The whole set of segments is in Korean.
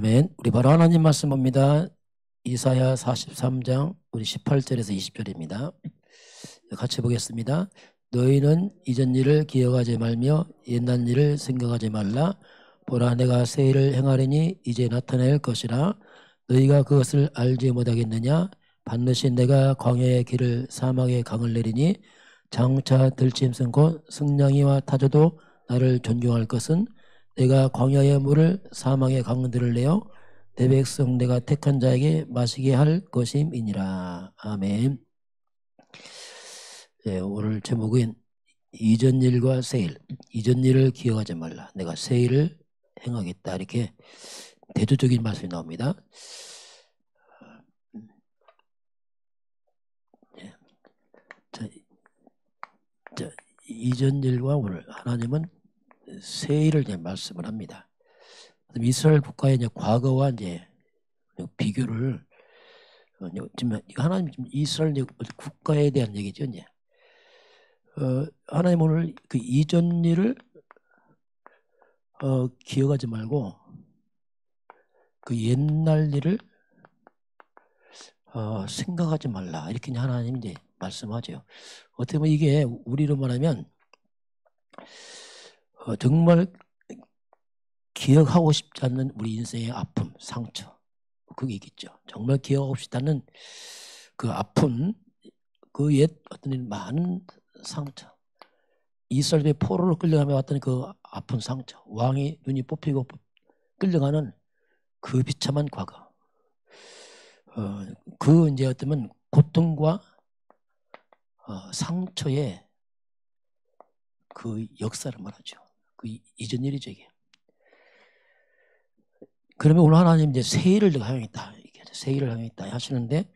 아멘. 우리 바로 하나님 말씀 봅니다. 이사야 43장 우리 18절에서 20절입니다. 같이 보겠습니다. 너희는 이전 일을 기억하지 말며 옛날 일을 생각하지 말라. 보라, 내가 새 일을 행하리니 이제 나타낼 것이라. 너희가 그것을 알지 못하겠느냐. 반드시 내가 광야의 길을 사막의 강을 내리니 장차 들짐승 곧 승냥이와 타조도 나를 존경할 것은 내가 광야의 물을 사막의 강들을 내어 내 백성 내가 택한 자에게 마시게 할 것임이니라. 아멘. 네, 오늘 제목은 이전 일과 새 일. 이전 일을 기억하지 말라. 내가 새 일을 행하겠다. 이렇게 대조적인 말씀이 나옵니다. 네. 자, 이전 일과 오늘 하나님은 새 일을 이제 말씀을 합니다. 이스라엘 국가의 이제 과거와 이제 비교를 지금 하나님 지금 이스라엘 국가에 대한 얘기죠. 이제 하나님 오늘 그 이전 일을 기억하지 말고 그 옛날 일을 생각하지 말라. 이렇게 하나님 이제 말씀하죠. 어떻게 보면 이게 우리로 말하면 정말 기억하고 싶지 않는 우리 인생의 아픔, 상처, 그게 있겠죠. 정말 기억하고 싶지 않는 그 아픈 그 옛 어떤 많은 상처, 이스라엘의 포로로 끌려가며 왔던 그 아픈 상처, 왕이 눈이 뽑히고 끌려가는 그 비참한 과거, 그 이제 어쩌면 고통과 상처의 그 역사를 말하죠. 그 이전 일이죠, 이게. 그러면 오늘 하나님 이제 새 일을 내가 하겠다. 새 일을 하겠다 하시는데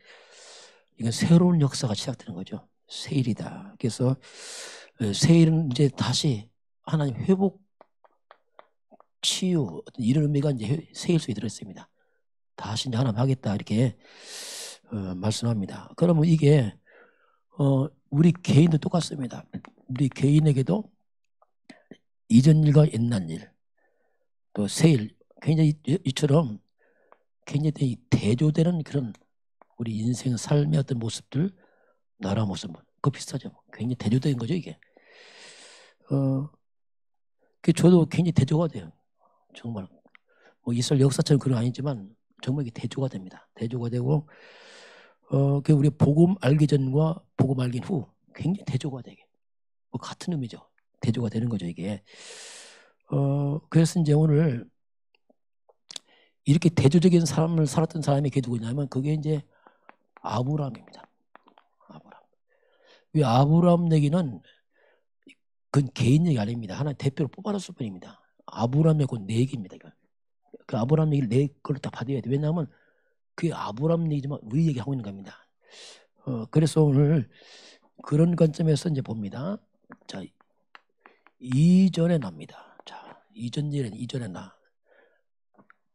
이건 새로운 역사가 시작되는 거죠. 새 일이다. 그래서 새 일은 이제 다시 하나님 회복, 치유 이런 의미가 이제 새 일 속에 들어있습니다. 다시 이제 하나님 하겠다 이렇게 말씀합니다. 그러면 이게 우리 개인도 똑같습니다. 우리 개인에게도 이전 일과 옛날 일, 또 새 일, 굉장히 이처럼 굉장히 대조되는 그런 우리 인생 삶의 어떤 모습들, 나라 모습, 그 비슷하죠. 굉장히 대조된 거죠, 이게. 저도 굉장히 대조가 돼요. 정말. 뭐 이스라엘 역사처럼 그건 아니지만 정말 이게 대조가 됩니다. 대조가 되고, 우리 복음 알기 전과 복음 알기 후 굉장히 대조가 되게. 뭐 같은 의미죠. 대조가 되는 거죠, 이게. 그래서 이제 오늘 이렇게 대조적인 삶을 살았던 사람이 그게 누구냐면 그게 이제 아브라함입니다. 아브라함. 왜 아브라함 얘기는 그건 개인 얘기 아닙니다. 하나의 대표로 뽑아놨을 뿐입니다. 아브라함 얘기 곧 내 얘기입니다. 그 아브라함 얘기를 내 걸로 다 받아야 돼. 왜냐하면 그게 아브라함 얘기지만 우리 얘기하고 있는 겁니다. 그래서 오늘 그런 관점에서 이제 봅니다. 자, 이전에 납니다. 자, 이전 일은 이전에 나.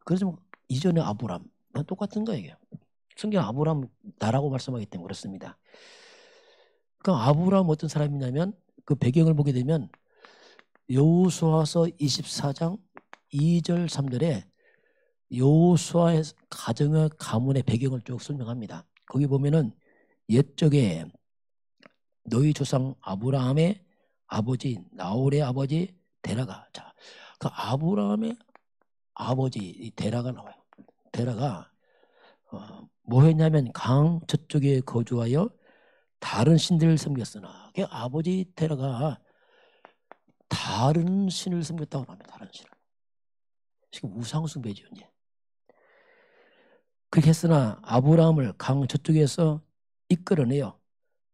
그래서 이전에 아브라함 똑같은 거예요. 성경 아브라함 나라고 말씀하기 때문에 그렇습니다. 그러니까 아브라함 어떤 사람이냐면 그 배경을 보게 되면 여호수아서 24장 2절 3절에 여호수아의 가정의 가문의 배경을 쭉 설명합니다. 거기 보면은 옛적에 너희 조상 아브라함의 아버지 나홀의 아버지 데라가, 자, 그 아브라함의 아버지 데라가 나와요. 데라가 뭐 했냐면 강 저쪽에 거주하여 다른 신들을 섬겼으나, 그 아버지 데라가 다른 신을 섬겼다고 합니다. 다른 신을. 지금 우상숭배죠, 이제. 그렇게 했으나 아브라함을 강 저쪽에서 이끌어내어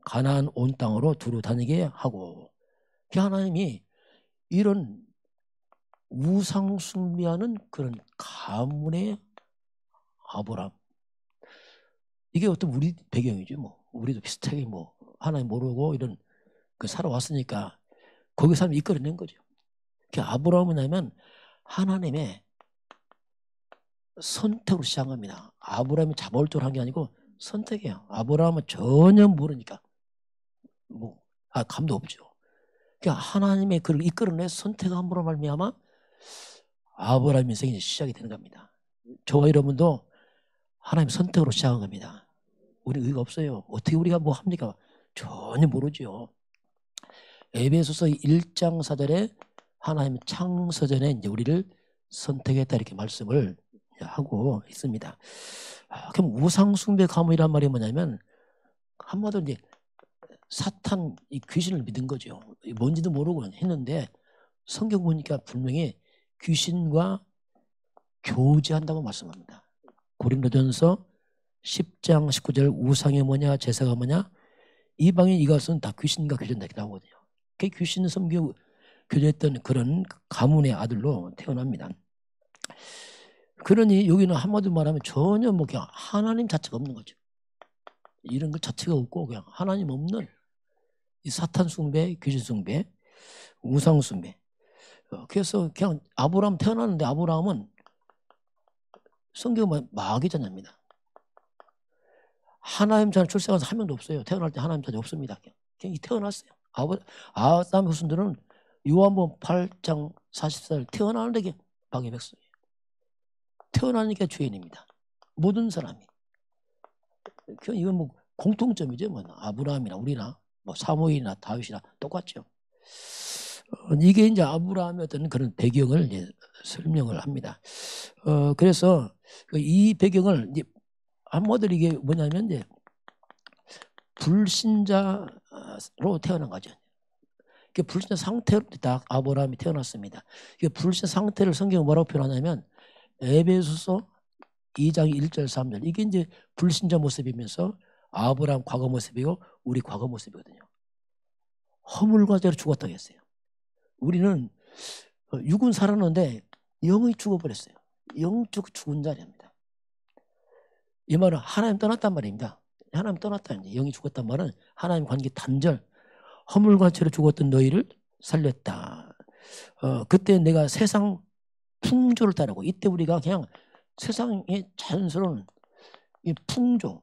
가나안 온 땅으로 두루 다니게 하고, 하나님이 이런 우상숭배하는 그런 가문의 아브라함, 이게 어떤 우리 배경이죠. 뭐 우리도 비슷하게 뭐 하나님 모르고 이런 그 살아왔으니까 거기 사람이 이끌어낸 거죠. 아브라함은 뭐냐면 하나님의 선택으로 시작합니다. 아브라함이 자발적으로 한 게 아니고 선택이에요. 아브라함은 전혀 모르니까 감도 없죠. 하나님의 그를 이끌어내 선택함으로 말미암아 아브라함 인생이 시작이 되는 겁니다. 저와 여러분도 하나님 선택으로 시작한 겁니다. 우리 의가 없어요. 어떻게 우리가 뭐 합니까? 전혀 모르죠. 에베소서 1장 4절에 하나님 창세전에 이제 우리를 선택했다 이렇게 말씀을 하고 있습니다. 그럼 우상숭배 가문이란 말이 뭐냐면 한마디로 이제 사탄 이 귀신을 믿은 거죠. 뭔지도 모르고 했는데 성경 보니까 분명히 귀신과 교제한다고 말씀합니다. 고린도전서 10장 19절 우상이 뭐냐 제사가 뭐냐 이방인 이것은 다 귀신과 교제한다 이렇게 나오거든요. 그 귀신 섬기고 교제했던 그런 가문의 아들로 태어납니다. 그러니 여기는 한마디로 말하면 전혀 뭐 그냥 하나님 자체가 없는 거죠. 이런 것 자체가 없고 그냥 하나님 없는 이 사탄 숭배, 귀신 숭배, 우상 숭배. 그래서 그냥 아브라함 태어났는데 아브라함은 성경은 마귀자녀입니다. 하나님 자녀 출생한 사람 한 명도 없어요. 태어날 때 하나님 자녀 없습니다. 그냥 태어났어요. 아담 후손들은 요한복음 8장 44절 태어나는데 이게 마귀 백성이에요. 태어나니까 죄인입니다. 모든 사람이. 이건 뭐 공통점이죠. 뭐 아브라함이나 우리나 뭐 사무엘이나 다윗이나 똑같죠. 이게 이제 아브라함의 어떤 그런 배경을 이제 설명을 합니다. 그래서 이 배경을 이제 한마디로 이게 뭐냐면 이제 불신자로 태어난 거죠. 불신자 상태로 딱 아브라함이 태어났습니다. 불신자 상태를 성경이 뭐라고 표현하냐면 에베소서 2장 1절 3절 이게 이제 불신자 모습이면서 아브라함 과거 모습이고 우리 과거 모습이거든요. 허물과 죄로 죽었다고 했어요. 우리는 육은 살았는데 영이 죽어버렸어요. 영적 죽은 자리입니다. 이 말은 하나님 떠났단 말입니다. 하나님 떠났다. 영이 죽었단 말은 하나님 관계 단절. 허물과 죄로 죽었던 너희를 살렸다. 그때 내가 세상 풍조를 따르고 이때 우리가 그냥 세상의 자연스러운 이 풍조,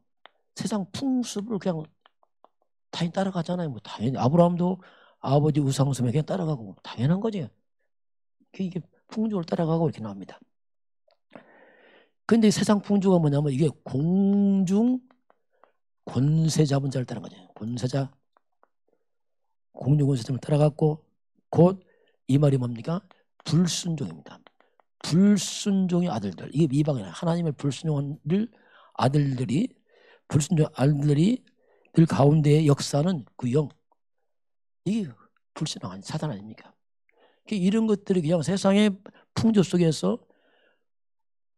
세상 풍습을 그냥 당연히 따라가잖아요. 뭐 당연히 아브라함도 아버지 우상숭배 그냥 따라가고 당연한 거지. 이게 풍조를 따라가고 이렇게 나옵니다. 근데 세상 풍조가 뭐냐면 이게 공중 권세 잡은 자를 따라간 거죠. 권세자, 공중 권세자를 따라갔고 곧 이 말이 뭡니까? 불순종입니다. 불순종의 아들들, 이게 이방인 하나님을 불순종한 아들들이 불순종 아들들이 늘 가운데의 역사는 그 영, 이게 불순종한 사단 아닙니까? 이런 것들이 그냥 세상의 풍조 속에서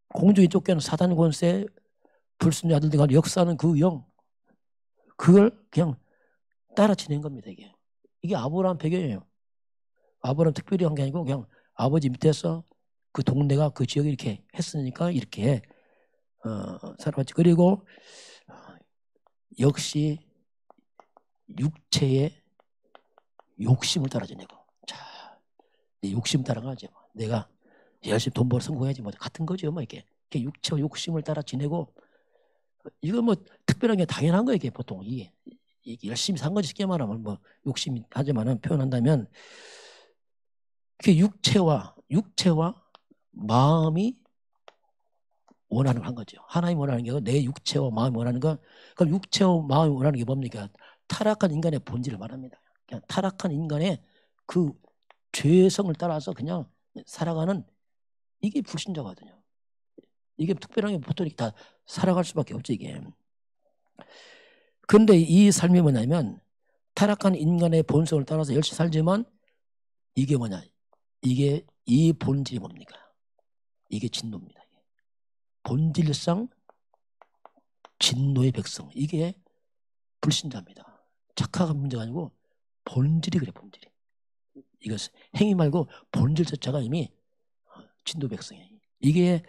공중에 쫓겨는 사단 권세, 불순종 아들들과 역사는 그 영, 그걸 그냥 따라 지낸 겁니다. 이게 아브라함 배경이에요. 아브라함 특별히 한 게 아니고 그냥 아버지 밑에서 그 동네가 그 지역이 이렇게 했으니까 이렇게 살아왔지. 그리고 역시 육체의 욕심을 따라 지내고, 자, 욕심 따라가죠. 내가 열심히 돈 벌어 성공해야지 뭐 같은 거죠. 뭐 이렇게 육체와 욕심을 따라 지내고, 이거 뭐 특별한 게 당연한 거예요. 이게 보통 이게 열심히 산 거지. 쉽게 말하면 뭐 욕심이 하지만은 표현한다면 그 육체와 마음이 원하는 걸 한 거죠. 하나님 원하는 게 내 육체와 마음이 원하는 거. 그럼 육체와 마음이 원하는 게 뭡니까? 타락한 인간의 본질을 말합니다. 그냥 타락한 인간의 그 죄성을 따라서 그냥 살아가는 이게 불신자거든요. 이게 특별한 게 보통 이렇게 다 살아갈 수밖에 없죠, 이게. 그런데 이 삶이 뭐냐면 타락한 인간의 본성을 따라서 열심히 살지만 이게 뭐냐? 이게 이 본질이 뭡니까? 이게 진노입니다. 본질상 진노의 백성. 이게 불신자입니다. 착각한 문제가 아니고 본질이 그래, 본질이. 이거 행위 말고 본질 자체가 이미 진노 백성이에요. 이게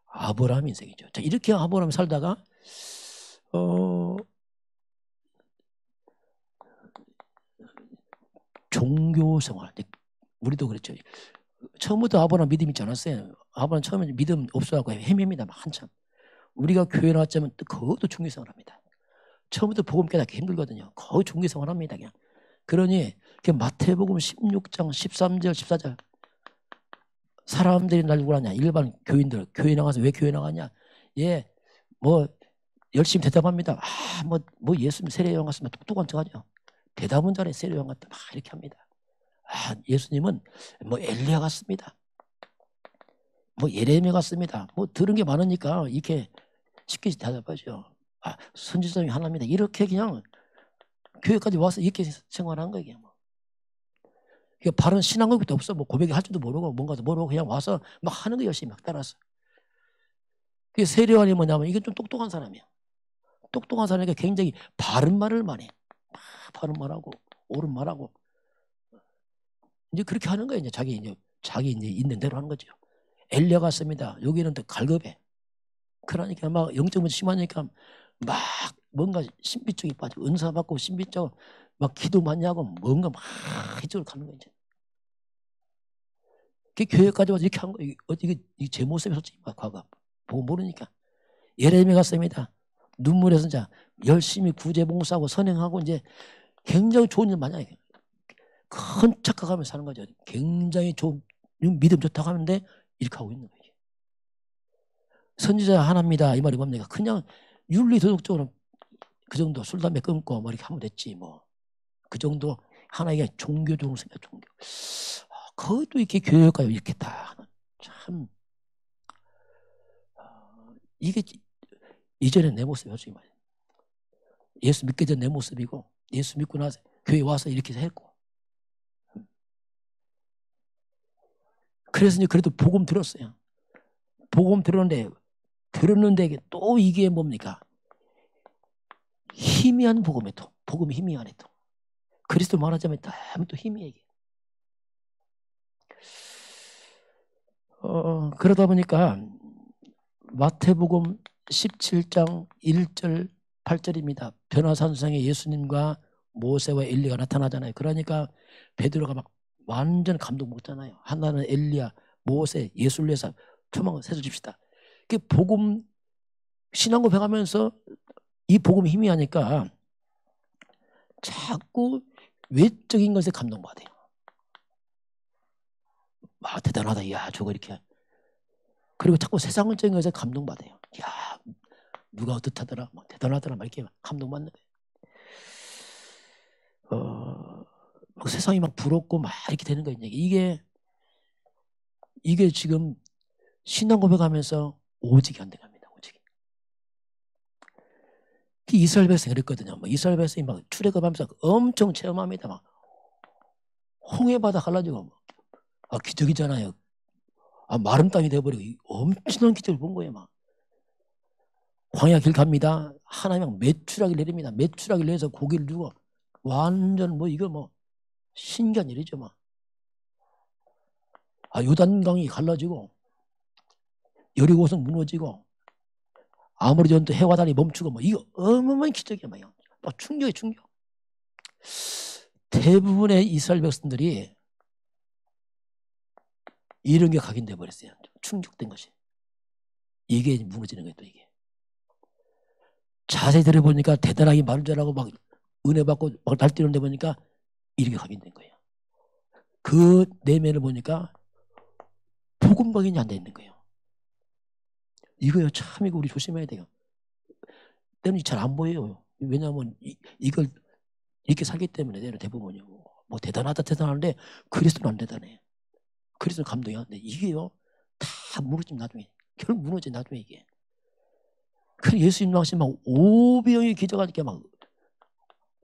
아브라함 인생이죠. 자, 이렇게 아브라함이 살다가 종교 생활. 우리도 그랬죠. 처음부터 아브라함 믿음 있지 않았어요. 아브라함 처음에 믿음 없어갖고 헤맵니다. 한참. 우리가 교회 나왔자면 그것도 종교생활 합니다. 처음부터 복음 깨닫기 힘들거든요. 거의 종교생활 합니다. 그냥. 그러니 마태복음 16장 13절 14절 사람들이 날 뭐라냐, 일반 교인들, 교회 나가서 왜 교회 나가냐, 예, 뭐 열심히 대답합니다. 뭐 예수님 세례요한 같으면 똑똑한 척하죠. 대답은 잘해. 세례요한 같다 막 이렇게 합니다. 예수님은 뭐 엘리야 같습니다. 뭐 예레미야 같습니다. 뭐 들은 게 많으니까 이렇게 쉽게 대답하죠. 선지자 중에 하나입니다. 이렇게 그냥 교회까지 와서 이렇게 생활한 거예요. 뭐. 그러니까 바른 신앙고백도 없어. 뭐 고백할 줄도 모르고 뭔가도 모르고 그냥 와서 막 하는 거 열심히 막 따라서. 그 세례요한이 뭐냐면 이게 좀 똑똑한 사람이야. 똑똑한 사람이니까 굉장히 바른 말을 많이 해. 바른 말하고 옳은 말하고 이제 그렇게 하는 거예요. 이제 자기 이제 있는 대로 하는 거죠. 엘리야 같습니다. 여기는 더 갈급해. 그러니까 막 영적으로 심하니까 막 뭔가 신비 쪽에 빠지고 은사 받고 신비 쪽 막 기도 많이 하고 뭔가 막 이쪽으로 가는 거예요. 이제. 그 교회까지 와서 이렇게 한 거예요. 이게 제 모습이 솔직히 막 과거 보고 모르니까. 예레미야 같습니다. 눈물에서 이제 열심히 구제봉사하고 선행하고 이제 굉장히 좋은 일 많이 해요. 큰 착각하며 사는 거죠. 굉장히 좋은 믿음 좋다고 하는데 이렇게 하고 있는 거예요. 선지자 하나입니다. 이 말이 뭡니까? 그냥 윤리 도덕적으로 그 정도 술 담배 끊고 뭐 이렇게 하면 됐지 뭐. 그 정도 하나의 종교적으로 생각 종교. 그것도 이렇게 교육까지 이렇게 다 참 이게 이전에 내 모습이 솔직히 말이에요. 예수 믿기 전 내 모습이고 예수 믿고 나서 교회 와서 이렇게 했고. 그래서 이제 그래도 복음 들었어요. 복음 들었는데 또 이게 뭡니까? 희미한 복음에 또 복음이 희미하네 또. 그리스도 말하자면 또 희미해 이게. 그러다 보니까 마태복음 17장 1절 8절입니다. 변화산상에 예수님과 모세와 엘리가 나타나잖아요. 그러니까 베드로가 막 완전 감동 먹잖아요. 하나는 엘리야, 모세, 예수를 위해서 투망을 세서 줍시다. 그 복음 신앙 고백하면서 이 복음이 희미하니까 자꾸 외적인 것에 감동받아요. 대단하다. 야, 저거 이렇게. 그리고 자꾸 세상적인 것에 감동받아요. 야, 누가 어떻다더라, 뭐 대단하더라, 막 이렇게 감동받는 거예요. 막 세상이 막 부럽고 막 이렇게 되는 거예요. 이게 지금 신앙 고백하면서 오직이 안 돼갑니다. 오직이. 이스라엘 백성이 그랬거든요. 뭐 이스라엘 백성이 막 출애굽하면서 엄청 체험합니다. 막 홍해 바다 갈라지고 기적이잖아요. 마른 땅이 돼버리고 엄청난 기적을 본 거예요. 막 광야 길 갑니다. 하나님 막 메추라기 내립니다. 메추라기 내서 고기를 주고 완전 뭐 이거 뭐 신기한 일이죠. 막 요단강이 갈라지고 여리고성 무너지고 아모리 전투 해와 달이 멈추고 뭐 이거 어마어마한 기적이야. 막 충격이 충격. 대부분의 이스라엘 백성들이 이런 게 각인돼 버렸어요. 충격된 것이. 이게 무너지는 거예요. 또 이게. 자세히 들어보니까 대단하게 말을 잘하고 막 은혜 받고 막 날뛰는데 보니까 이렇게 각인된 거예요. 그 내면을 보니까 복음 각인이 안 돼 있는 거예요. 이거요. 참 이거 우리 조심해야 돼요. 때문에 잘 안 보여요. 왜냐하면 이걸 이렇게 살기 때문에 대부분이요. 뭐 대단하는데 그리스도는 안 대단해. 그리스도는 감동이 안 돼. 이게요. 다 무너지면 나중에. 결국 무너져 나중에 이게. 그래서 예수님 당시 막 500명이 기적하니까 막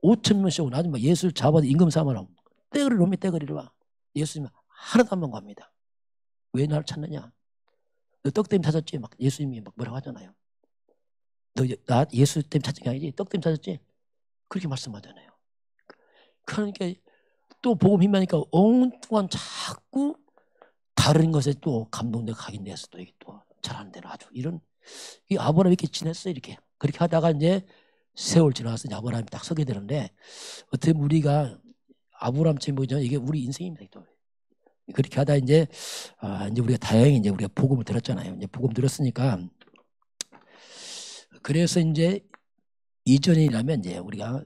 5,000명씩 오고 나중에 막 예수를 잡아서 임금 삼아라. 떼거리를 옵니다. 떼거리를 와. 예수님 하나도 안 반갑니다. 왜 나를 찾느냐? 너 떡 때문에 찾았지? 막 예수님이 막 뭐라고 하잖아요. 나 예수 때문에 찾은 게 아니지? 떡 때문에 찾았지? 그렇게 말씀하잖아요. 그러니까 또 복음 힘하니까 엉뚱한 자꾸 다른 것에 또 감동되고 각인돼서 또 이게 또 잘하는 데는 아주 이런 이 아브라함이 이렇게 지냈어요. 이렇게 그렇게 하다가 이제 세월 지나서 이제 아브라함이 딱 서게 되는데 어떻게 우리가 아브라함처럼 보죠. 이게 우리 인생입니다. 또 그렇게 하다 이제 이제 우리가 다행히 이제 우리가 복음을 들었잖아요. 이제 복음 들었으니까 그래서 이제 이전이라면 이제 우리가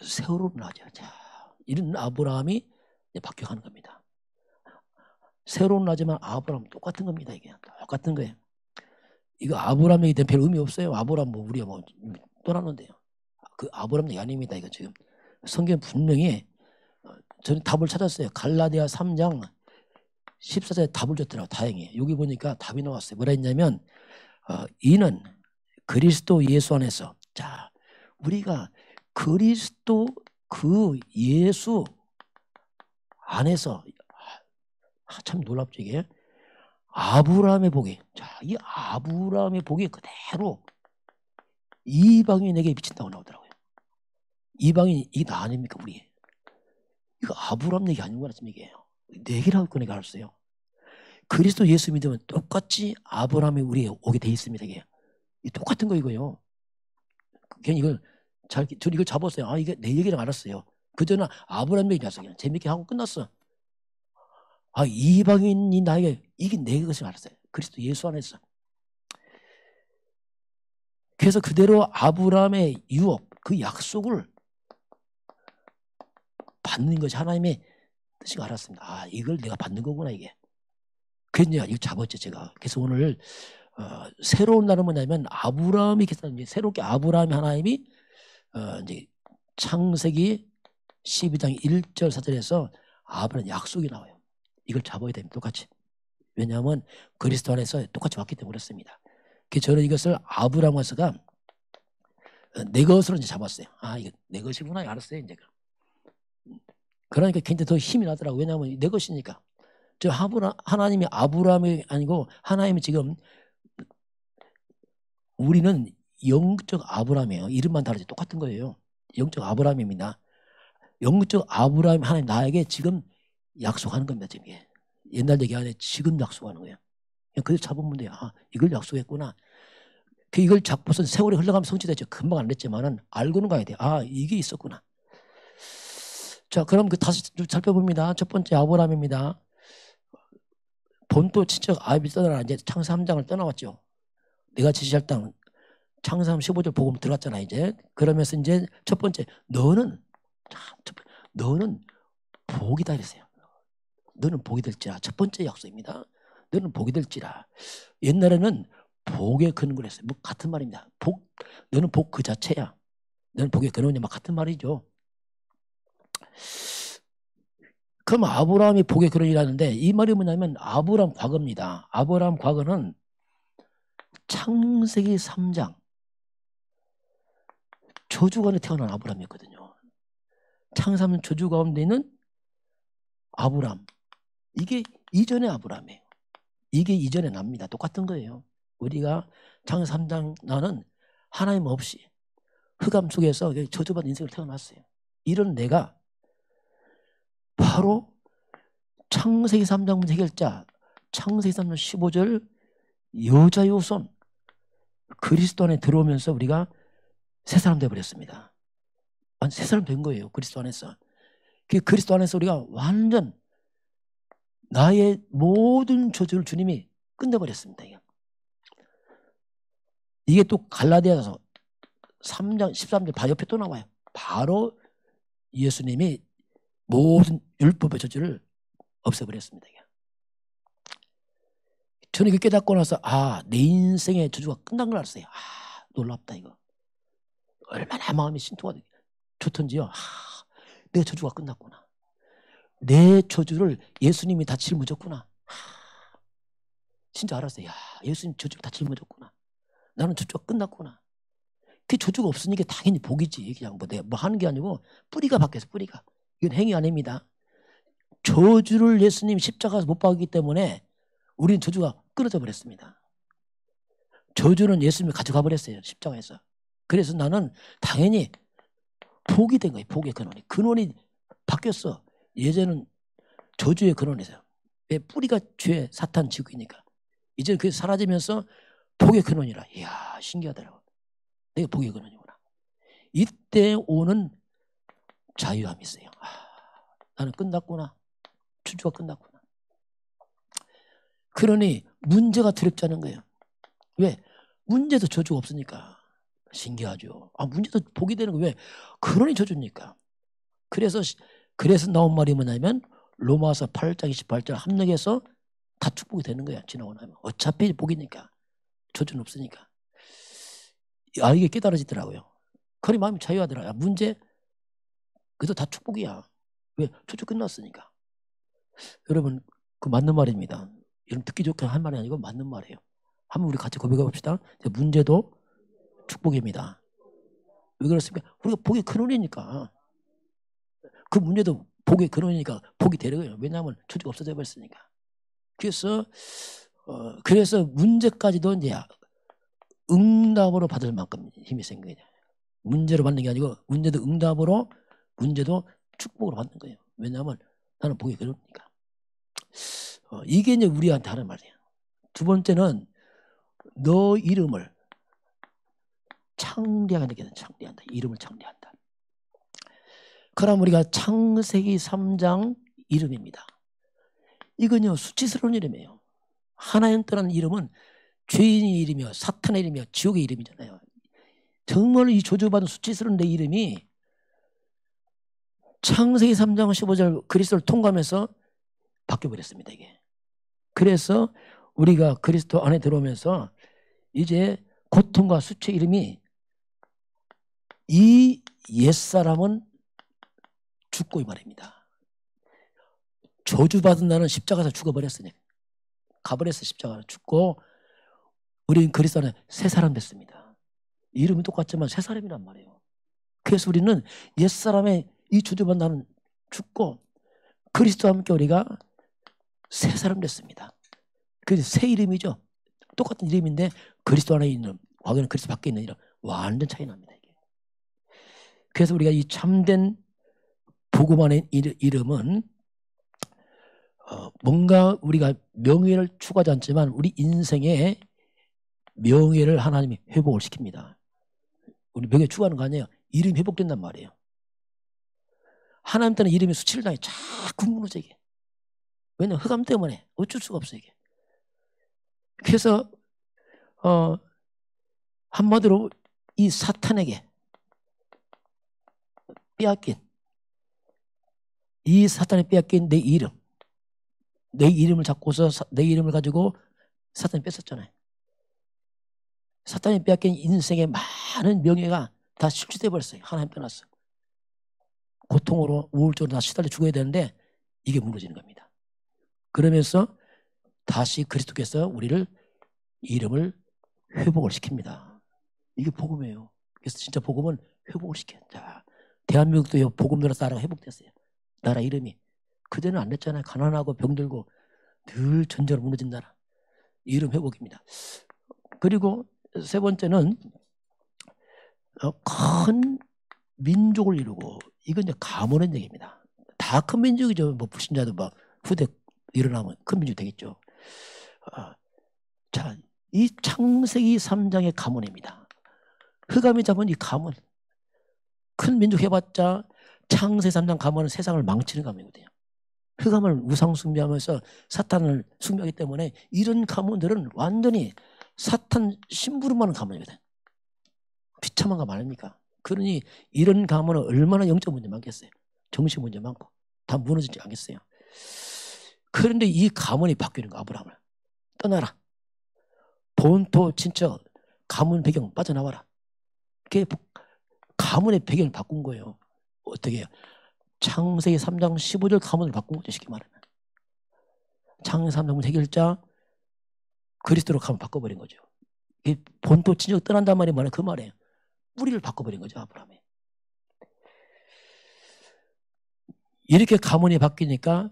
세월을 나죠. 자, 이런 아브라함이 이제 바뀌어가는 겁니다. 새로운 나지만 아브라함 똑같은 겁니다. 이게 똑같은 거예요. 이거 아브라함 얘기 때문에 별 의미 없어요. 아브라함 뭐 우리가 뭐 떠났는데요. 그 아브라함 얘기 아닙니다. 이거 지금 성경 분명히 저는 답을 찾았어요. 갈라디아 3장 14절에 답을 줬더라고요. 다행히. 여기 보니까 답이 나왔어요. 뭐라 했냐면 이는 그리스도 예수 안에서, 자, 우리가 그리스도 그 예수 안에서, 참 놀랍죠 이게. 아브라함의 복이, 자, 이 아브라함의 복이 그대로 이방인에게 미친다고 나오더라고요. 이방인, 이게 나 아닙니까 우리? 이거 아브라함 얘기 아닌 거라 지금 이게. 내 얘기라고 꺼내가 알았어요. 그리스도 예수 믿으면 똑같이 아브라함이 우리에 오게 돼 있습니다. 이게 똑같은 거 이거요. 그냥 이걸 저 이걸 잡았어요. 아, 이게 내 얘기랑 알았어요. 그전에 아브라함 얘기 나서 그냥 재밌게 하고 끝났어. 아, 이방인이 나에게, 이게 내 것을 알았어요. 그리스도 예수 안에서. 그래서 그대로 아브라함의 유업, 그 약속을 받는 것이 하나님의 뜻인 걸 알았습니다. 아, 이걸 내가 받는 거구나 이게. 그래서 이거 잡았죠 제가. 그래서 오늘 새로운 날은 뭐냐면 아브라함이 새롭게 아브라함이 하나님이 이제 창세기 12장 1절 4절에서 아브라함 약속이 나와요. 이걸 잡아야 됩니다. 똑같이. 왜냐하면 그리스도 안에서 똑같이 왔기 때문에 그렇습니다. 그래서 저는 이것을 아브라함에서가 내 것으로 이제 잡았어요. 아, 이거 내 것이구나 알았어요 이제. 그러니까 굉장히 더 힘이 나더라고요. 왜냐하면 내 것이니까. 저 하나님이 아브라함이 아니고 하나님이 지금, 우리는 영적 아브라함이에요. 이름만 다르지 똑같은 거예요. 영적 아브라함입니다. 영적 아브라함 하나님 나에게 지금 약속하는 겁니다. 지금 이게. 옛날 얘기 안에 지금 약속하는 거예요. 그래서 잡으면 돼요. 아, 이걸 약속했구나. 이걸 잡고선 세월이 흘러가면 성취됐죠. 금방 안 됐지만은 알고는 가야 돼요. 아, 이게 있었구나. 자, 그럼 다시 살펴봅니다. 첫 번째 아브라함입니다. 본토 친척 아비를 떠나라. 이제 창세 3장을 떠나왔죠. 내가 지시할 땅 창세 15절 복음 들어갔잖아 이제. 그러면서 이제 첫 번째 너는 복이다 이랬어요. 너는 복이 될지라. 첫 번째 약속입니다. 너는 복이 될지라. 옛날에는 복의 근원을 했어요. 뭐 같은 말입니다. 너는 복 그 자체야. 너는 복의 근원이야. 막 같은 말이죠. 그럼 아브라함이 복의 근원이라는데 이 말이 뭐냐면 아브라함 과거입니다. 아브라함 과거는 창세기 3장 저주 가운데 태어난 아브라함이었거든요. 창세기 3장 저주 가운데 있는 아브라함. 이게 이전의 아브라함이에요. 이게 이전에 납니다. 똑같은 거예요. 우리가 창세기 3장 나는 하나님 없이 흑암 속에서 저주받은 인생을 태어났어요. 이런 내가 바로 창세기 3장 문제 해결자, 창세기 3장 15절 여자의 후손 그리스도 안에 들어오면서 우리가 새 사람 되어버렸습니다. 새 사람 된 거예요. 그리스도 안에서. 그리스도 안에서 우리가 완전 나의 모든 저주를 주님이 끝내버렸습니다. 이게 또 갈라디아서 3장 13절 바로 옆에 또 나와요. 바로 예수님이 모든 율법의 저주를 없애버렸습니다. 저는 이거 깨닫고 나서 내 인생의 저주가 끝난 걸 알았어요. 놀랍다 이거. 얼마나 마음이 신통하게 좋던지요. 내 저주가 끝났구나. 내 저주를 예수님이 다 짊어졌구나. 진짜 알았어요. 예수님 저주를 다 짊어졌구나. 나는 저주가 끝났구나. 그 저주가 없으니까 당연히 복이지. 그냥 내가 뭐 하는 게 아니고 뿌리가 바뀌어서 뿌리가. 이건 행위 아닙니다. 저주를 예수님 십자가에서 못 박았기 때문에 우리는 저주가 끊어져 버렸습니다. 저주는 예수님이 가져가 버렸어요. 십자가에서. 그래서 나는 당연히 복이 된 거예요. 복의 근원이. 근원이 바뀌었어. 예전은 저주의 근원이세요. 왜? 뿌리가 죄, 사탄, 지구이니까. 이제 그게 사라지면서 복의 근원이라. 이야, 신기하더라고. 내가 복의 근원이구나. 이때 오는 자유함이 있어요. 나는 끝났구나. 저주가 끝났구나. 그러니 문제가 두렵지 않은 거예요. 왜? 문제도 저주가 없으니까. 신기하죠. 문제도 복이 되는 거 왜? 근원이 저주니까. 그래서 나온 말이 뭐냐면 로마서 8장 28절 합력해서 다 축복이 되는 거야. 지나고 나면. 어차피 복이니까. 조준 없으니까. 이게 깨달아지더라고요. 그러니 마음이 자유하더라. 문제 그래도 다 축복이야. 왜? 조준 끝났으니까. 여러분 그 맞는 말입니다. 여러분 듣기 좋게 한 말이 아니고 맞는 말이에요. 한번 우리 같이 고백해 봅시다. 문제도 축복입니다. 왜 그렇습니까? 우리가 복의 근원이니까. 그 문제도 복의 근원이니까 복이 되는 거예요. 왜냐하면 조주가 없어져 버렸으니까. 그래서 문제까지도 이제 응답으로 받을 만큼 힘이 센 거예요. 문제로 받는 게 아니고 문제도 응답으로, 문제도 축복으로 받는 거예요. 왜냐하면 나는 복의 근원이니까. 이게 이제 우리한테 하는 말이에요. 두 번째는 너 이름을 창대한다. 이름을 창대한다. 그럼 우리가 창세기 3장 이름입니다. 이건요 수치스러운 이름이에요. 하나님 떠나는 이름은 죄인의 이름이요, 사탄의 이름이요, 지옥의 이름이잖아요. 정말 이 저주받은 수치스러운 내 이름이 창세기 3장 15절 그리스도를 통과하면서 바뀌어버렸습니다. 이게. 그래서 우리가 그리스도 안에 들어오면서 이제 고통과 수치의 이름이 이 옛사람은 죽고 이 말입니다. 저주받은 나는 십자가에서 죽어버렸으니 가버렸어. 십자가로 죽고 우리는 그리스도 안에 새 사람 됐습니다. 이름이 똑같지만 새 사람이란 말이에요. 그래서 우리는 옛사람의 이 저주받은 나는 죽고 그리스도와 함께 우리가 새 사람 됐습니다. 그게 새 이름이죠. 똑같은 이름인데 그리스도 안에 있는, 과거에는 그리스도 밖에 있는 이름 완전 차이 납니다. 이게. 그래서 우리가 이 참된 복음 안에 이름은 뭔가 우리가 명예를 추구하지 않지만 우리 인생의 명예를 하나님이 회복을 시킵니다. 우리 명예 추구하는 거 아니에요. 이름이 회복된단 말이에요. 하나님 때는 이름이 수치를 당해 자꾸 무너져 이게. 왜냐하면 흑암 때문에 어쩔 수가 없어 이게. 그래서 한마디로 이 사탄에게 빼앗긴, 이 사탄에 빼앗긴 내 이름, 내 이름을 잡고서 내 이름을 가지고 사탄이 뺏었잖아요. 사탄이 빼앗긴 인생의 많은 명예가 다 실추돼 버렸어요. 하나님 떠났어. 고통으로 우울증으로 다 시달려 죽어야 되는데 이게 무너지는 겁니다. 그러면서 다시 그리스도께서 우리를 이름을 회복을 시킵니다. 이게 복음이에요. 그래서 진짜 복음은 회복을 시켜요. 자, 대한민국도 복음 들어서 나라가 회복됐어요. 나라 이름이. 그전에는 안 됐잖아요. 가난하고 병들고 늘 전쟁으로 무너진 나라. 이름 회복입니다. 그리고 세 번째는 큰 민족을 이루고, 이건 이제 가문의 얘기입니다. 다 큰 민족이죠. 뭐 불신자도 막 후대 일어나면 큰 민족 되겠죠. 자, 이 창세기 3장의 가문입니다. 흑암이 잡은 이 가문. 큰 민족 해봤자 창세기 3장 가문은 세상을 망치는 가문이거든요. 흑암을 우상 숭배하면서 사탄을 숭배하기 때문에 이런 가문들은 완전히 사탄 심부름하는 가문이거든요. 비참한 가문 아닙니까? 그러니 이런 가문은 얼마나 영적 문제 많겠어요. 정신 문제 많고 다 무너지지 않겠어요. 그런데 이 가문이 바뀌는 거, 아브라함을 떠나라. 본토 친척 가문 배경 빠져나와라. 그게 가문의 배경을 바꾼 거예요. 어떻게 해요? 창세기 3장 15절 가문을 바꾼 거죠. 쉽게 말하면. 창세기 3장 해결자 그리스도로 가문 바꿔버린 거죠. 본토 친척 떠난단 말이 뭐냐, 그 말이에요. 뿌리를 바꿔버린 거죠. 아브라함이. 이렇게 가문이 바뀌니까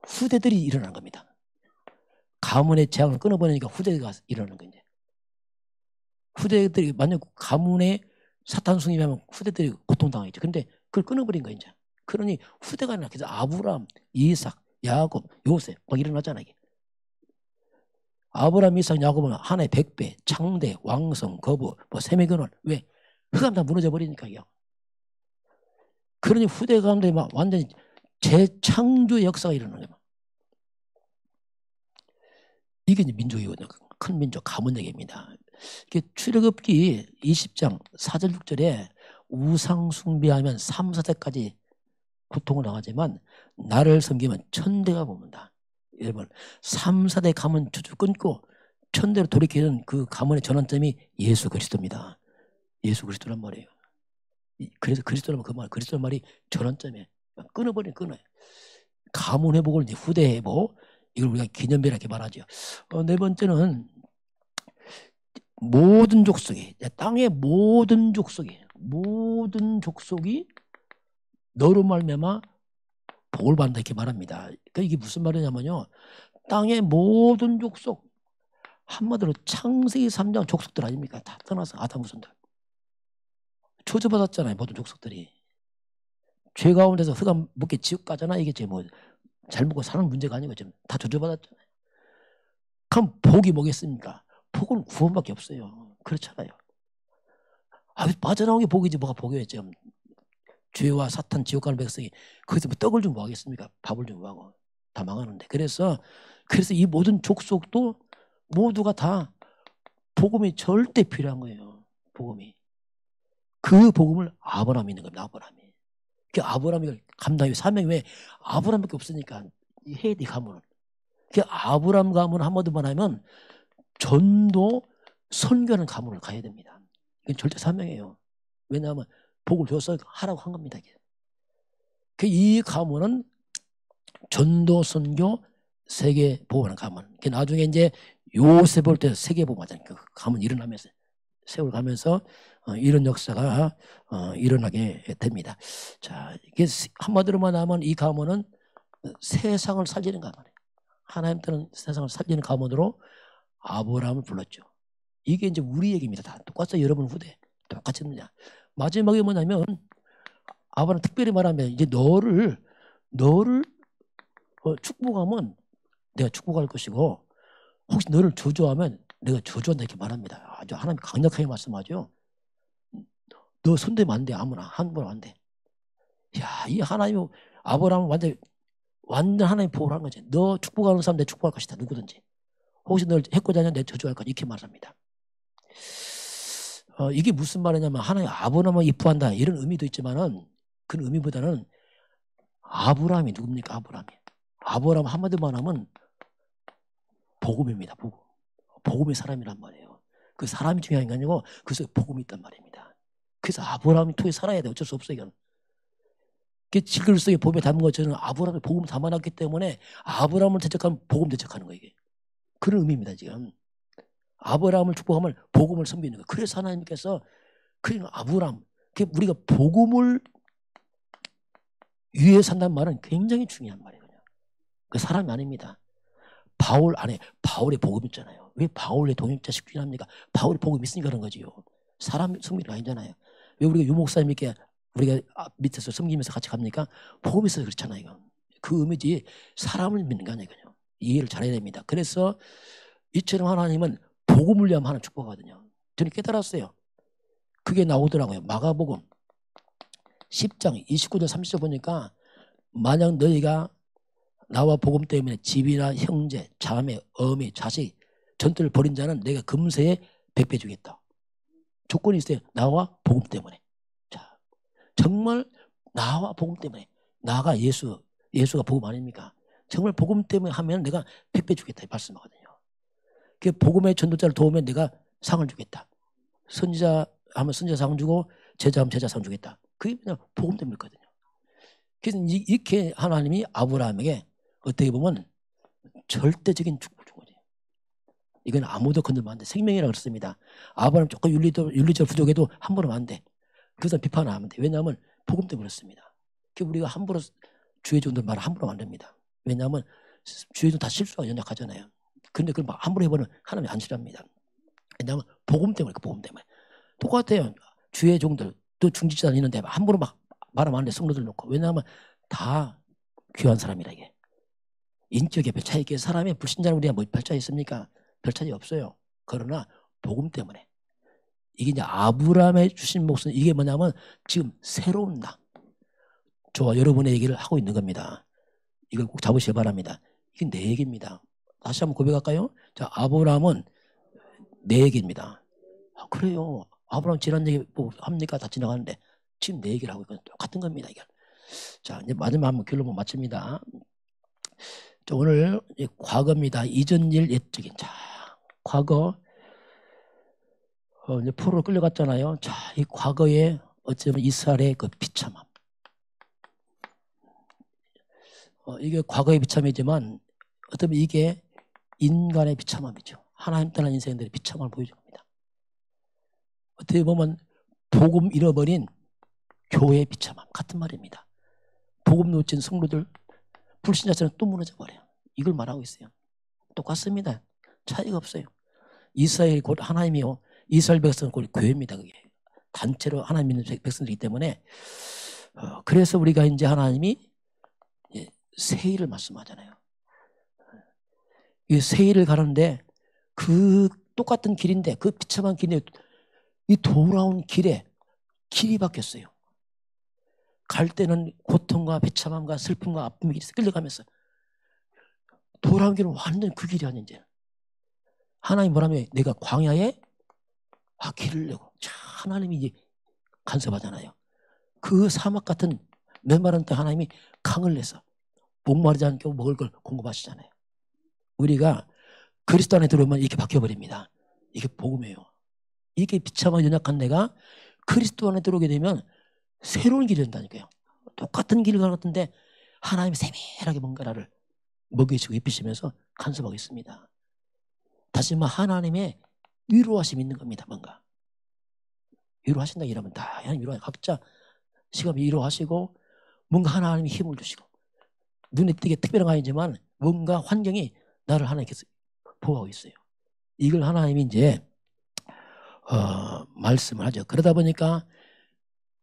후대들이 일어난 겁니다. 가문의 재앙을 끊어버리니까 후대가 일어나는 거예요. 후대들이 만약 가문의 사탄 숭배하면 후대들이 고통당하겠죠. 근데 그걸 끊어버린 거예요. 이제. 그러니 후대가 일어나. 그래서 아브라함, 이삭, 야곱, 요셉 막 일어나잖아요. 이게. 아브라함, 이삭, 야곱은 하나의 100배, 창대, 왕성, 거부, 뭐 세매견월. 왜? 흑암 다 무너져 버리니까. 그러니 후대 가운데 막 완전히 재창조의 역사가 일어나는 거예요. 이게 이제 민족이거든요. 큰 민족, 가문 얘기입니다. 이게 출애굽기 20장 4절 6절에 우상 숭배하면 3, 4대까지 고통을 당하지만 나를 섬기면 천대가 봅니다. 여러분 3, 4대 가문 주주 끊고 천대로 돌이키는 그 가문의 전환점이 예수 그리스도입니다. 예수 그리스도란 말이에요. 그래서 그리스도라면 그 말, 그리스도 말이 전환점이에요. 끊어버리면 끊어요. 가문 회복을 이제 후대 회복, 이걸 우리가 기념비라 이렇게 말하죠. 네 번째는 모든 족속이, 땅의 모든 족속이 너로 말미암아 복을 받는다 이렇게 말합니다. 그러니까 이게 무슨 말이냐면요, 땅의 모든 족속, 한마디로 창세기 3장 족속들 아닙니까? 다 떠나서 아담 후손들 저주받았잖아요. 모든 족속들이 죄 가운데서 흑암 묻게 지옥 가잖아. 이게 제 뭐 잘 먹고 사는 문제가 아니고 지금 다 저주받았잖아요. 그럼 복이 뭐겠습니까? 복은 구원밖에 없어요. 그렇잖아요. 빠져나온 게 복이지 뭐가 복이에요. 지금 죄와 사탄 지옥 가는 백성이 거기서 뭐 떡을 좀 뭐 하겠습니까? 밥을 좀 뭐 하고 다 망하는데. 그래서 이 모든 족속도 모두가 다 복음이 절대 필요한 거예요. 복음이. 그 복음을 아브라함이 있는 겁니다. 아브라함이. 그 아브라함이 감당해 사명이 왜 아브라함밖에 없으니까 해야 돼 가문은. 그 아브라함 가문 한마디만 하면 전도 선교하는 가문을 가야 됩니다. 이건 절대 사명이에요. 왜냐하면 복을 줘서 하라고 한 겁니다. 이 가문은 전도 선교 세계 보호하는 가문. 나중에 이제 요셉 볼 때 세계 보호하잖아요. 그 가문 일어나면서 세월 가면서 이런 역사가 일어나게 됩니다. 자, 이게 한마디로만 하면 이 가문은 세상을 살리는 가문이에요. 하나님 때는 세상을 살리는 가문으로 아브라함을 불렀죠. 이게 이제 우리 얘기입니다. 다 똑같아요. 여러분 후대 똑같이 있느냐. 마지막에 뭐냐면 아브라함 특별히 말하면 이제 너를 축복하면 내가 축복할 것이고 혹시 너를 저주하면 내가 저주한다 이렇게 말합니다. 아주 하나님 강력하게 말씀하죠. 너 손대면 안 돼. 아무나 함부로 안 돼. 야, 이 하나님 아브라함은 완전 하나님 보호를 한 거지. 너 축복하는 사람 내 축복할 것이다. 누구든지. 혹시 널 해코지 하냐 내 저주할 거지. 이렇게 말합니다. 이게 무슨 말이냐면 하나님 아브라함을 이뻐한다 이런 의미도 있지만은 그 의미보다는 아브라함이 누굽니까? 아브라함 한마디만 하면 복음입니다. 복음의 사람이란 말이에요. 그 사람이 중요한 게 아니고 그 속에 복음이 있단 말입니다. 그래서 아브라함이 통해 살아야 돼. 어쩔 수 없어요. 이건. 질글 속에 복음에 담은 것처럼 아브라함이 복음을 담아놨기 때문에 아브라함을 대적하면 복음 대적하는 거예요. 이게. 그런 의미입니다. 지금. 아브라함을 축복하면 복음을 섬기는 거예요. 그래서 하나님께서 그러니까 아브라함 우리가 복음을 위해 산다는 말은 굉장히 중요한 말이에요. 그 사람이 아닙니다. 바울 안에 바울의 복음 있잖아요. 왜 바울의 동역자식 주의합니까? 바울의 복음 있으니까 그런 거지요. 사람 섬기는 거 아니잖아요. 왜 우리가 유목사님께 우리가 밑에서 섬기면서 같이 갑니까? 복음이 있어서 그렇잖아요. 그 의미지 사람을 믿는 거 아니에요. 이해를 잘해야 됩니다. 그래서 이처럼 하나님은 복음을 위하면 하나 축복하거든요. 저는 깨달았어요. 그게 나오더라고요. 마가복음 10장 29절 30절 보니까 만약 너희가 나와 복음 때문에 집이나 형제, 자매, 어미, 자식, 전투를 벌인 자는 내가 금세에 100배 주겠다. 조건이 있어요. 나와 복음 때문에. 자, 정말 나와 복음 때문에. 나가 예수가 복음 아닙니까? 정말 복음 때문에 하면 내가 100배 주겠다. 말씀하거든요. 그 복음의 전도자를 도우면 내가 상을 주겠다. 선지자 하면 선지자상 주고 제자하면 제자상 주겠다. 그게 그냥 복음 때문에 있거든요. 그래서 이렇게 하나님이 아브라함에게 어떻게 보면 절대적인 축복을 준 거지. 이건 아무도 건들면 안 돼. 생명이라고 그랬습니다. 아브라함 조금 윤리적 부족해도 함부로 하면 안 돼. 그래서 비판 안 하면 돼. 왜냐하면 복음 때문에 그렇습니다. 우리가 함부로 주의 종들 말을 함부로 안 됩니다. 왜냐하면 주의 종 다 실수가 연약하잖아요. 근데 그걸 막 함부로 해보는 하나님이 안 싫어합니다. 왜냐하면 복음 때문에 복음 때문에. 똑같아요. 주의 종들 또 중직자 있는데 함부로 막 말하면 안 돼. 성도들 놓고. 왜냐하면 다 귀한 사람이라 이게. 인격에 별 차이 있게 사람의 불신자는 우리가 뭐 별 차이 있습니까? 별 차이 없어요. 그러나 복음 때문에. 이게 이제 아브라함의 주신 목숨 이게 뭐냐면 지금 새로운 나. 저와 여러분의 얘기를 하고 있는 겁니다. 이걸 꼭 잡으시기 바랍니다. 이게 내 얘기입니다. 다시 한번 고백할까요? 자, 아브라함은 내 얘기입니다. 그래요. 아브라함 지난 얘기 뭐 합니까? 다 지나가는데 지금 내 얘기를 하고 있거든요. 똑같은 겁니다. 이게. 자, 이제 마지막 한번 결론 마칩니다. 오늘 과거입니다. 이전 일 옛적인. 자, 과거 이제 포로로 끌려갔잖아요. 자, 이 과거에 어쩌면 이스라엘의 그 비참함. 이게 과거의 비참이지만 어쩌면 이게 인간의 비참함이죠. 하나님 떠난 인생들의 비참함을 보여줍니다. 어떻게 보면 복음 잃어버린 교회의 비참함 같은 말입니다. 복음 놓친 성도들 불신자처럼 또 무너져 버려요. 이걸 말하고 있어요. 똑같습니다. 차이가 없어요. 이스라엘이 곧 하나님이요. 이스라엘 백성은 곧 교회입니다. 그게 단체로 하나님 믿는 백성들이기 때문에 그래서 우리가 이제 하나님이 세일을 말씀하잖아요. 이 세일을 가는데 그 똑같은 길인데 그 비참한 길에 이 돌아온 길에 길이 바뀌었어요. 갈 때는 고통과 비참함과 슬픔과 아픔이 끌려가면서 돌아온 길은 완전 그 길이 아닌 이제 하나님 뭐라면 내가 광야에 길을 내고 자 하나님이 이제 간섭하잖아요. 그 사막 같은 메마른 땅 하나님이 강을 내서 목마르지 않게 먹을 걸 공급하시잖아요. 우리가 그리스도 안에 들어오면 이렇게 바뀌어버립니다. 이게 복음이에요. 이게 비참하고 연약한 내가 그리스도 안에 들어오게 되면 새로운 길이 된다니까요. 똑같은 길을 가는 것 같은데 하나님이 세밀하게 뭔가 나를 먹이시고 입히시면서 간섭하고 있습니다. 다시 말해 하나님의 위로하심이 있는 겁니다. 뭔가 위로하신다 이러면 다 하나님 위로하시고 각자 시간 위로하시고 뭔가 하나님이 힘을 주시고 눈에 띄게 특별한 건 아니지만 뭔가 환경이 나를 하나님께서 보호하고 있어요. 이걸 하나님이 이제 말씀을 하죠. 그러다 보니까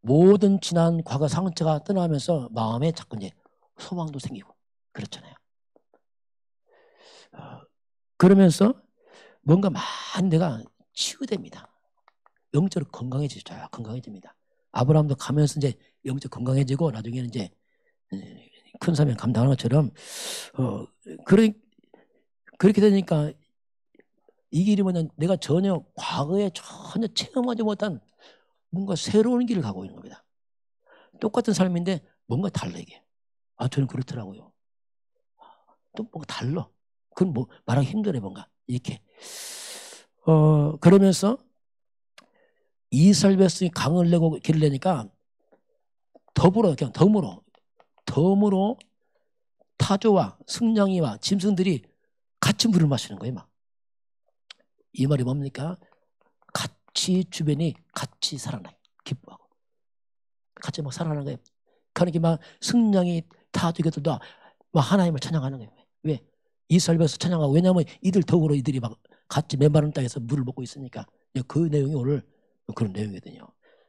모든 지난 과거 상처가 떠나면서 마음에 자꾸 이제 소망도 생기고 그렇잖아요. 그러면서 뭔가 많이 내가 치유됩니다. 영적으로 건강해지죠. 건강해집니다. 아브라함도 가면서 이제 영적 건강해지고 나중에는 이제 큰 사명 감당하는 것처럼 그렇게 되니까 이 길이 뭐냐 내가 전혀 과거에 전혀 체험하지 못한 뭔가 새로운 길을 가고 있는 겁니다. 똑같은 삶인데 뭔가 달라 이게. 저는 그렇더라고요. 또 뭔가 달라. 그건 뭐 말하기 힘들어요 뭔가 이렇게. 그러면서 이스라엘 백성이 강을 내고 길을 내니까 덤으로 타조와 승냥이와 짐승들이 같이 물을 마시는 거예요. 막. 이 말이 뭡니까? 같이 주변이 같이 살아나요. 기뻐하고. 같이 막 살아나는 거예요. 그러니까 막 승냥이 타조 이것들도 막 하나님을 찬양하는 거예요. 왜? 이스라엘 백성 찬양하고 왜냐하면 이들 덕으로 이들이 막 같이 메마른 땅에서 물을 먹고 있으니까 그 내용이 오늘 그런 내용이거든요.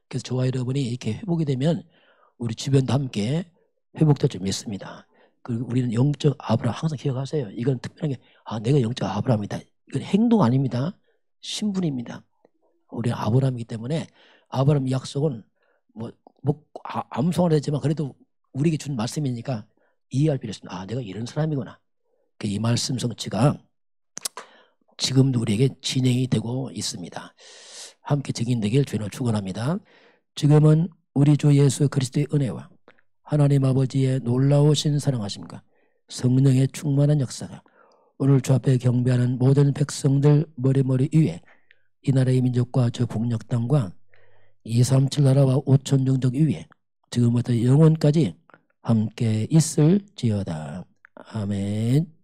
그래서 저와 여러분이 이렇게 회복이 되면 우리 주변도 함께 회복될 줄 믿습니다. 그리고 우리는 영적 아브라함 항상 기억하세요. 이건 특별한 게 내가 영적 아브라함이다. 이건 행동 아닙니다. 신분입니다. 우리는 아브라함이기 때문에 아브라함 약속은 암송을 했지만 그래도 우리에게 준 말씀이니까 이해할 필요 있습니다. 내가 이런 사람이구나. 이 말씀 성취가 지금도 우리에게 진행이 되고 있습니다. 함께 증인되길 주님을 축원합니다. 지금은 우리 주 예수 그리스도의 은혜와 하나님 아버지의 놀라우신 사랑하심과 성령의 충만한 역사가 오늘 주 앞에 경배하는 모든 백성들 머리머리 위에 이 나라의 민족과 저 북녘 땅과 237 나라와 5천 종족 위에 지금부터 영원까지 함께 있을지어다. 아멘.